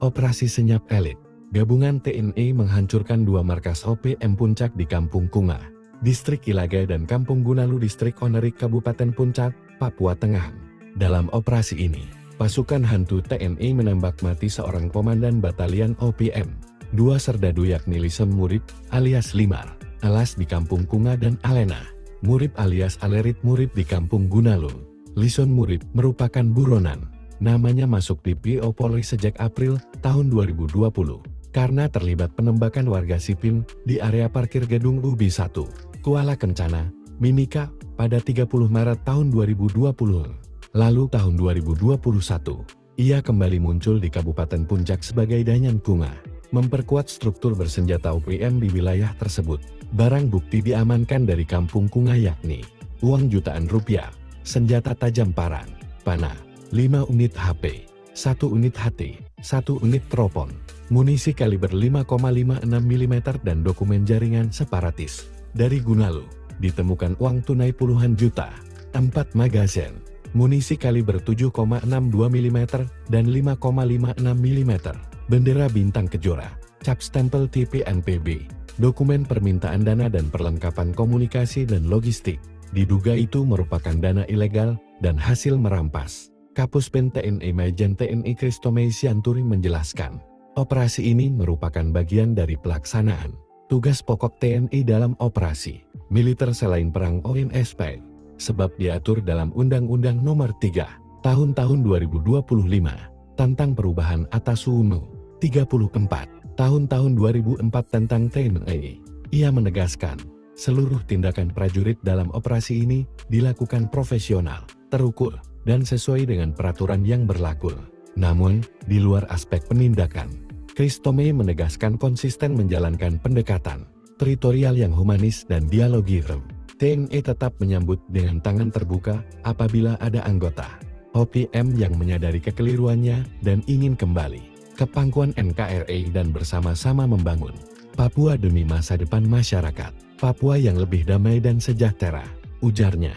Operasi Senyap Elit. Gabungan TNI menghancurkan dua markas OPM Puncak di Kampung Kunga, Distrik Ilaga dan Kampung Gunalu Distrik Onerik Kabupaten Puncak, Papua Tengah. Dalam operasi ini, pasukan hantu TNI menembak mati seorang komandan batalion OPM, dua serdadu yakni Lison Murib alias Limar, Alas di Kampung Kunga dan Alena Murib alias Alerit Murib di Kampung Gunalu. Lison Murib merupakan buronan. Namanya masuk di PO Polri sejak April tahun 2020 karena terlibat penembakan warga sipil di area parkir gedung UBI 1, Kuala Kencana, Mimika, pada 30 Maret tahun 2020. Lalu tahun 2021, ia kembali muncul di Kabupaten Puncak sebagai Danyan Kunga, memperkuat struktur bersenjata OPM di wilayah tersebut. Barang bukti diamankan dari Kampung Kunga yakni uang jutaan rupiah, senjata tajam parang, panah, 5 unit HP, 1 unit HT, 1 unit teropong, munisi kaliber 5,56 mm dan dokumen jaringan separatis. Dari Gunalu, ditemukan uang tunai puluhan juta, 4 magazin, munisi kaliber 7,62 mm dan 5,56 mm, bendera bintang kejora, cap stempel TPNPB, dokumen permintaan dana dan perlengkapan komunikasi dan logistik. Diduga itu merupakan dana ilegal dan hasil merampas. Kapuspen TNI Majen TNI Kristomei Sianturi menjelaskan, operasi ini merupakan bagian dari pelaksanaan tugas pokok TNI dalam operasi militer selain perang ONSP, sebab diatur dalam Undang-Undang Nomor 3 Tahun 2025 tentang perubahan atas UNU 34 Tahun 2004 tentang TNI. Ia menegaskan, seluruh tindakan prajurit dalam operasi ini dilakukan profesional, terukur, dan sesuai dengan peraturan yang berlaku. Namun, di luar aspek penindakan, Kristomei menegaskan konsisten menjalankan pendekatan teritorial yang humanis dan dialogirem. TNI tetap menyambut dengan tangan terbuka apabila ada anggota OPM yang menyadari kekeliruannya dan ingin kembali ke pangkuan NKRI dan bersama-sama membangun Papua demi masa depan masyarakat Papua yang lebih damai dan sejahtera, ujarnya.